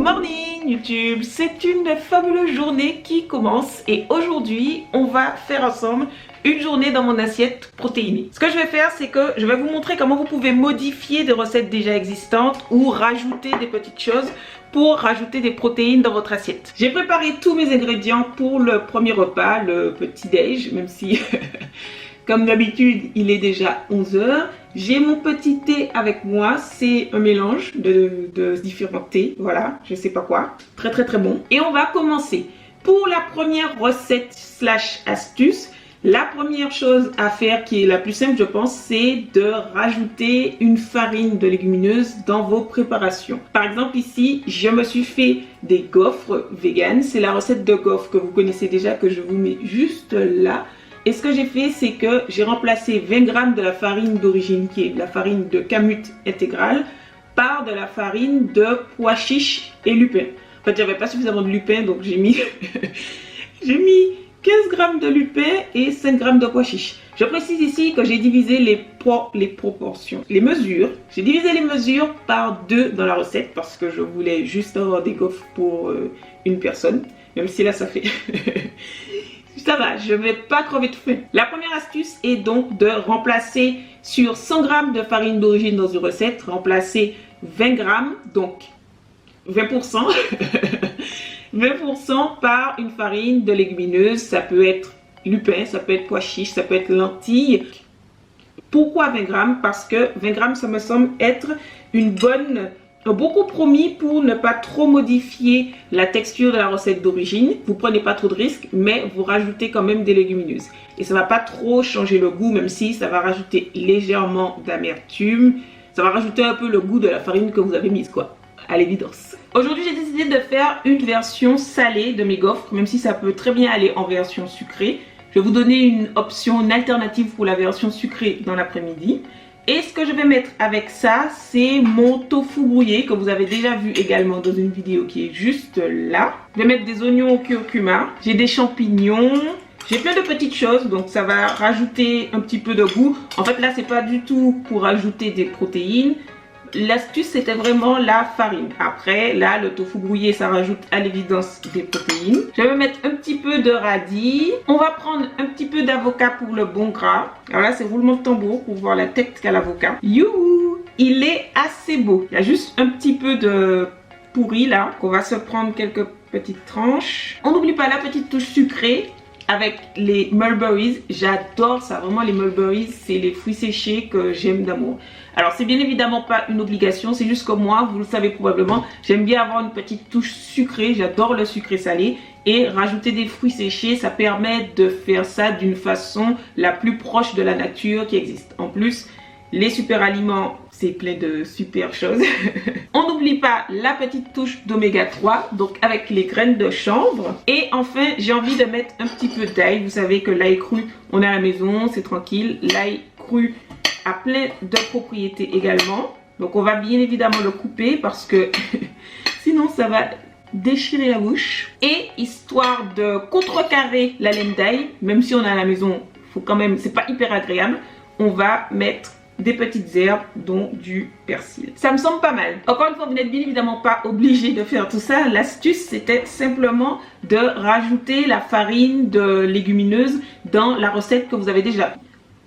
morning YouTube, c'est une fabuleuse journée qui commence et aujourd'hui on va faire ensemble une journée dans mon assiette protéinée. Ce que je vais faire, c'est que je vais vous montrer comment vous pouvez modifier des recettes déjà existantes ou rajouter des petites choses pour rajouter des protéines dans votre assiette. J'ai préparé tous mes ingrédients pour le premier repas, le petit déj, même si comme d'habitude il est déjà 11 h. J'ai mon petit thé avec moi, c'est un mélange de différents thés, voilà, je sais pas quoi, très bon. Et on va commencer. Pour la première recette slash astuce, la première chose à faire qui est la plus simple je pense, c'est de rajouter une farine de légumineuse dans vos préparations. Par exemple ici, je me suis fait des gaufres vegan, c'est la recette de gaufres que vous connaissez déjà que je vous mets juste là. Et ce que j'ai fait, c'est que j'ai remplacé 20 g de la farine d'origine, qui est de la farine de kamut intégrale, par de la farine de pois chiches et lupin. En fait, j'avais pas suffisamment de lupin, donc j'ai mis, j'ai mis 15 g de lupin et 5 g de pois chiches. Je précise ici que j'ai divisé les proportions, les mesures. J'ai divisé les mesures par 2 dans la recette parce que je voulais juste avoir des gaufres pour une personne. Même si là, ça fait... Ça va, je vais pas crever de faim. La première astuce est donc de remplacer sur 100 g de farine d'origine dans une recette, remplacer 20 g, donc 20%, 20% par une farine de légumineuse. Ça peut être lupin, ça peut être pois chiche, ça peut être lentilles. Pourquoi 20 g? Parce que 20 g, ça me semble être une bonne... Bon compromis pour ne pas trop modifier la texture de la recette d'origine. Vous prenez pas trop de risques, mais vous rajoutez quand même des légumineuses. Et ça va pas trop changer le goût, même si ça va rajouter légèrement d'amertume. Ça va rajouter un peu le goût de la farine que vous avez mise, quoi, à l'évidence. Aujourd'hui, j'ai décidé de faire une version salée de mes gaufres, même si ça peut très bien aller en version sucrée. Je vais vous donner une option, une alternative pour la version sucrée dans l'après-midi. Et ce que je vais mettre avec ça, c'est mon tofu brouillé que vous avez déjà vu également dans une vidéo qui est juste là. Je vais mettre des oignons au curcuma, j'ai des champignons, j'ai plein de petites choses, donc ça va rajouter un petit peu de goût. En fait là, c'est pas du tout pour rajouter des protéines. L'astuce, c'était vraiment la farine. Après, là, le tofu brouillé, ça rajoute à l'évidence des protéines. Je vais mettre un petit peu de radis. On va prendre un petit peu d'avocat pour le bon gras. Alors là, c'est roulement de tambour pour voir la tête qu'a l'avocat. Youhou! Il est assez beau. Il y a juste un petit peu de pourri là, qu'on va se prendre quelques petites tranches. On n'oublie pas la petite touche sucrée avec les mulberries. J'adore ça, vraiment les mulberries, c'est les fruits séchés que j'aime d'amour. Alors c'est bien évidemment pas une obligation, c'est juste comme moi, vous le savez probablement, j'aime bien avoir une petite touche sucrée, j'adore le sucré salé. Et rajouter des fruits séchés, ça permet de faire ça d'une façon la plus proche de la nature qui existe. En plus, les super aliments, c'est plein de super choses. On n'oublie pas la petite touche d'oméga 3, donc avec les graines de chanvre. Et enfin, j'ai envie de mettre un petit peu d'ail. Vous savez que l'ail cru, on est à la maison, c'est tranquille. L'ail cru a plein de propriétés également. Donc on va bien évidemment le couper parce que sinon ça va déchirer la bouche. Et histoire de contrecarrer la laine d'ail, même si on est à la maison, faut quand même, c'est pas hyper agréable, on va mettre des petites herbes dont du persil. Ça me semble pas mal. Encore une fois, vous n'êtes bien évidemment pas obligé de faire tout ça. L'astuce, c'était simplement de rajouter la farine de légumineuse dans la recette que vous avez déjà.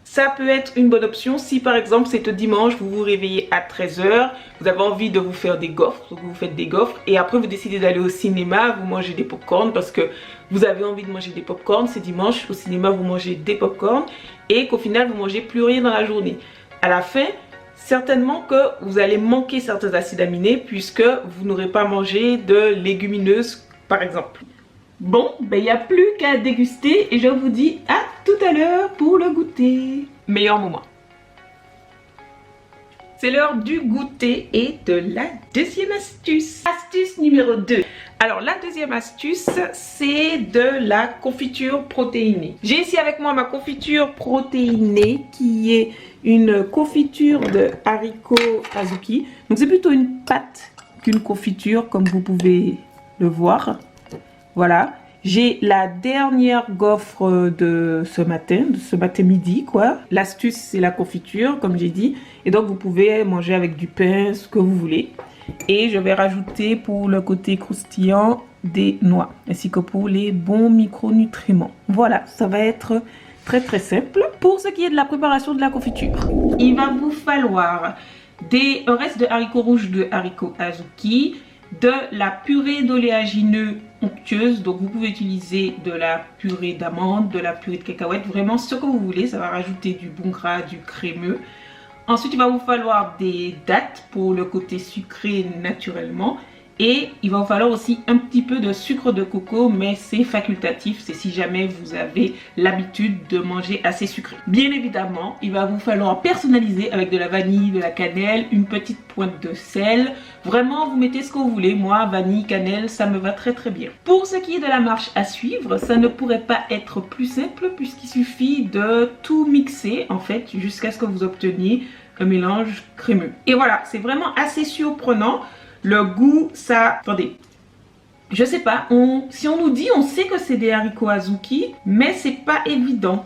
Ça peut être une bonne option si par exemple c'est dimanche, vous vous réveillez à 13 h, vous avez envie de vous faire des gaufres, donc vous faites des gaufres et après vous décidez d'aller au cinéma, vous mangez des pop-corn parce que vous avez envie de manger des pop-corn, c'est dimanche, au cinéma vous mangez des pop-corn et qu'au final vous mangez plus rien dans la journée. À la fin, certainement que vous allez manquer certains acides aminés puisque vous n'aurez pas mangé de légumineuses par exemple. Bon, ben il n'y a plus qu'à déguster et je vous dis à tout à l'heure pour le goûter. Meilleur moment. C'est l'heure du goûter et de la deuxième astuce. Astuce numéro 2. Alors la deuxième astuce, c'est de la confiture protéinée. J'ai ici avec moi ma confiture protéinée qui est une confiture de haricots azuki. Donc c'est plutôt une pâte qu'une confiture comme vous pouvez le voir. Voilà, j'ai la dernière gaufre de ce matin midi quoi. L'astuce c'est la confiture comme j'ai dit. Et donc vous pouvez manger avec du pain, ce que vous voulez. Et je vais rajouter pour le côté croustillant des noix, ainsi que pour les bons micronutriments. Voilà, ça va être très simple. Pour ce qui est de la préparation de la confiture, il va vous falloir un reste de haricots rouges, de haricots azuki, de la purée d'oléagineux onctueuse. Donc vous pouvez utiliser de la purée d'amandes, de la purée de cacahuètes, vraiment ce que vous voulez. Ça va rajouter du bon gras, du crémeux. Ensuite, il va vous falloir des dattes pour le côté sucré naturellement. Et il va vous falloir aussi un petit peu de sucre de coco, mais c'est facultatif. C'est si jamais vous avez l'habitude de manger assez sucré. Bien évidemment, il va vous falloir personnaliser avec de la vanille, de la cannelle, une petite pointe de sel. Vraiment, vous mettez ce que vous voulez. Moi, vanille, cannelle, ça me va très bien. Pour ce qui est de la marche à suivre, ça ne pourrait pas être plus simple puisqu'il suffit de tout mixer en fait jusqu'à ce que vous obteniez un mélange crémeux. Et voilà, c'est vraiment assez surprenant. Le goût, ça... Attendez. Je sais pas, si on nous dit, on sait que c'est des haricots azuki, mais c'est pas évident.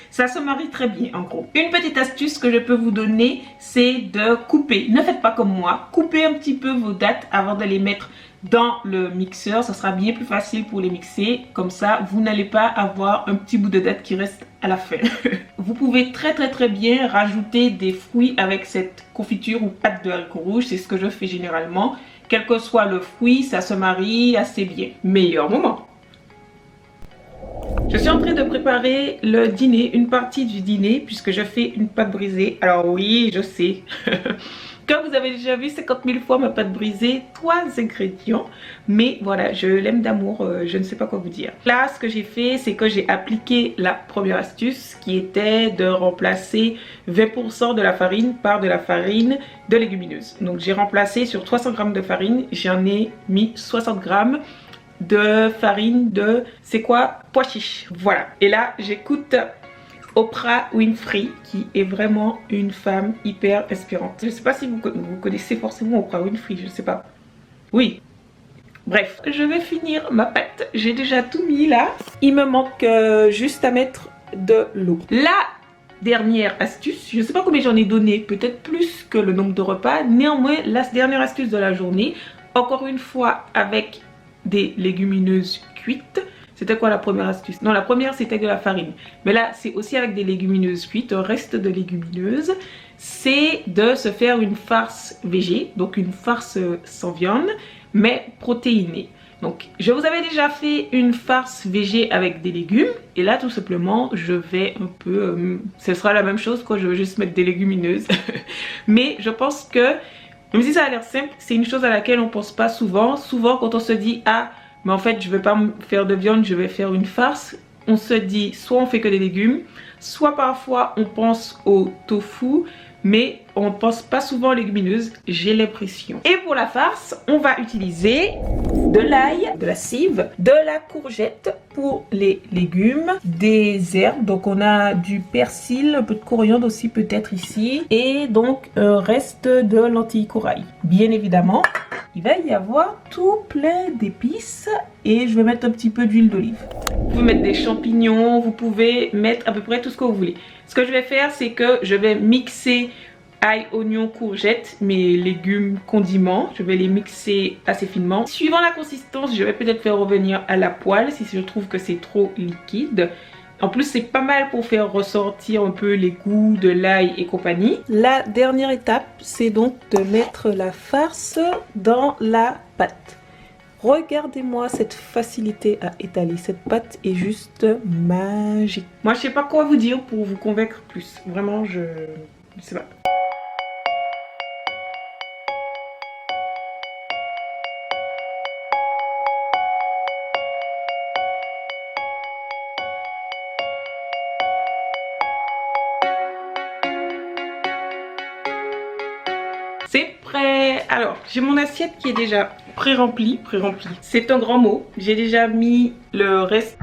Ça se marie très bien en gros. Une petite astuce que je peux vous donner, c'est de couper. Ne faites pas comme moi. Coupez un petit peu vos dattes avant de les mettre dans le mixeur. Ça sera bien plus facile pour les mixer. Comme ça, vous n'allez pas avoir un petit bout de date qui reste à la fin. Vous pouvez très bien rajouter des fruits avec cette confiture ou pâte de haricots rouges. C'est ce que je fais généralement. Quel que soit le fruit, ça se marie assez bien. Meilleur moment. Je suis en train de préparer le dîner, une partie du dîner, puisque je fais une pâte brisée. Alors oui, je sais. Comme vous avez déjà vu 50 000 fois ma pâte brisée, 3 ingrédients. Mais voilà, je l'aime d'amour, je ne sais pas quoi vous dire. Là, ce que j'ai fait, c'est que j'ai appliqué la première astuce qui était de remplacer 20% de la farine par de la farine de légumineuse. Donc j'ai remplacé sur 300 g de farine, j'en ai mis 60 g de farine de, c'est quoi? Pois chiche. Voilà. Et là, j'écoute Oprah Winfrey, qui est vraiment une femme hyper inspirante. Je ne sais pas si vous connaissez forcément Oprah Winfrey, je ne sais pas. Oui. Bref, je vais finir ma pâte. J'ai déjà tout mis là. Il me manque juste à mettre de l'eau. La dernière astuce, je ne sais pas combien j'en ai donné, peut-être plus que le nombre de repas. Néanmoins, la dernière astuce de la journée, encore une fois avec des légumineuses cuites. C'était quoi la première astuce? Non, la première c'était de la farine. Mais là, c'est aussi avec des légumineuses cuites, un reste de légumineuses. C'est de se faire une farce végé, donc une farce sans viande, mais protéinée. Donc, je vous avais déjà fait une farce végé avec des légumes. Et là, tout simplement, je vais un peu... ce sera la même chose, quoi. Je vais juste mettre des légumineuses. Mais je pense que, même si ça a l'air simple, c'est une chose à laquelle on pense pas souvent. Souvent, quand on se dit, ah, mais en fait, je vais pas faire de viande, je vais faire une farce. On se dit, soit on fait que des légumes, soit parfois on pense au tofu, mais on pense pas souvent aux légumineuses, j'ai l'impression. Et pour la farce, on va utiliser de l'ail, de la cive, de la courgette pour les légumes, des herbes, donc on a du persil, un peu de coriandre aussi peut-être ici, et donc un reste de lentilles corail. Bien évidemment, il va y avoir tout plein d'épices et je vais mettre un petit peu d'huile d'olive. Vous pouvez mettre des champignons, vous pouvez mettre à peu près tout ce que vous voulez. Ce que je vais faire, c'est que je vais mixer ail, oignon, courgette, mes légumes, condiments. Je vais les mixer assez finement. Suivant la consistance, je vais peut-être faire revenir à la poêle si je trouve que c'est trop liquide. En plus, c'est pas mal pour faire ressortir un peu les goûts de l'ail et compagnie. La dernière étape, c'est donc de mettre la farce dans la pâte. Regardez-moi cette facilité à étaler. Cette pâte est juste magique. Moi, je sais pas quoi vous dire pour vous convaincre plus. Vraiment, je sais pas. C'est prêt. Alors, j'ai mon assiette qui est déjà pré-remplie. C'est un grand mot. J'ai déjà mis le reste.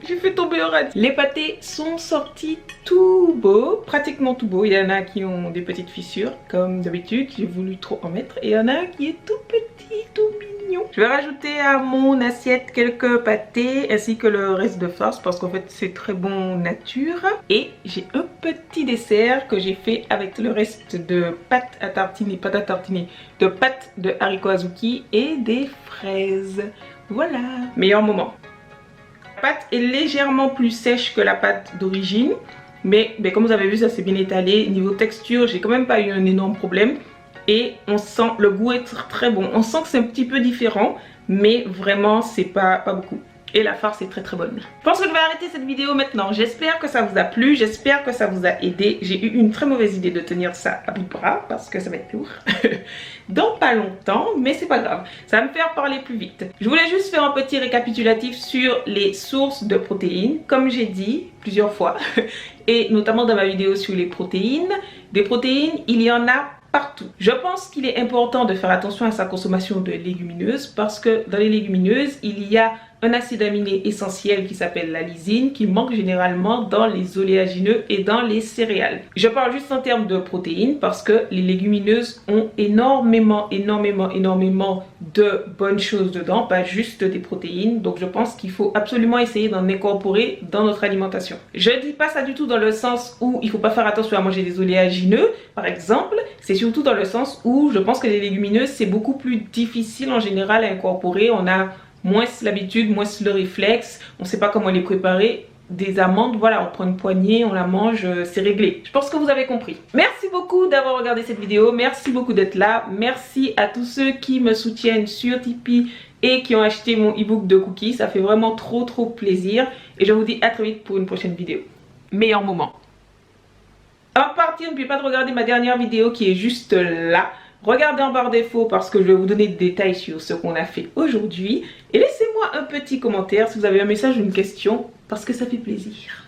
J'ai fait tomber le radis. Les pâtés sont sortis tout beaux, pratiquement tout beaux. Il y en a qui ont des petites fissures, comme d'habitude. J'ai voulu trop en mettre. Et il y en a un qui est tout petit, tout mignon. Je vais rajouter à mon assiette quelques pâtés ainsi que le reste de farce parce qu'en fait c'est très bon nature. Et j'ai un petit dessert que j'ai fait avec le reste de pâte à tartiner, de pâte de haricots azuki et des fraises. Voilà, meilleur moment. La pâte est légèrement plus sèche que la pâte d'origine, mais comme vous avez vu, ça s'est bien étalé. Niveau texture, j'ai quand même pas eu un énorme problème. Et on sent, le goût est très bon. On sent que c'est un petit peu différent, mais vraiment, c'est pas beaucoup. Et la farce est très bonne. Je pense que je vais arrêter cette vidéo maintenant. J'espère que ça vous a plu, j'espère que ça vous a aidé. J'ai eu une très mauvaise idée de tenir ça à bout de bras parce que ça va être lourd. Dans pas longtemps, mais c'est pas grave. Ça va me faire parler plus vite. Je voulais juste faire un petit récapitulatif sur les sources de protéines. Comme j'ai dit plusieurs fois, et notamment dans ma vidéo sur les protéines, des protéines, il y en a partout. Je pense qu'il est important de faire attention à sa consommation de légumineuses parce que dans les légumineuses, il y a un acide aminé essentiel qui s'appelle la lysine qui manque généralement dans les oléagineux et dans les céréales. Je parle juste en termes de protéines parce que les légumineuses ont énormément de bonnes choses dedans, pas juste des protéines. Donc je pense qu'il faut absolument essayer d'en incorporer dans notre alimentation. Je dis pas ça du tout dans le sens où il faut pas faire attention à manger des oléagineux par exemple. C'est surtout dans le sens où je pense que les légumineuses c'est beaucoup plus difficile en général à incorporer. On a moins l'habitude, moins le réflexe, on ne sait pas comment les préparer. Des amandes, voilà, on prend une poignée, on la mange, c'est réglé. Je pense que vous avez compris. Merci beaucoup d'avoir regardé cette vidéo, merci beaucoup d'être là, merci à tous ceux qui me soutiennent sur Tipeee et qui ont acheté mon e-book de cookies, ça fait vraiment trop plaisir et je vous dis à très vite pour une prochaine vidéo. Meilleur moment. Avant de partir, n'oubliez pas de regarder ma dernière vidéo qui est juste là. Regardez en barre d'infos parce que je vais vous donner des détails sur ce qu'on a fait aujourd'hui. Et laissez-moi un petit commentaire si vous avez un message ou une question parce que ça fait plaisir.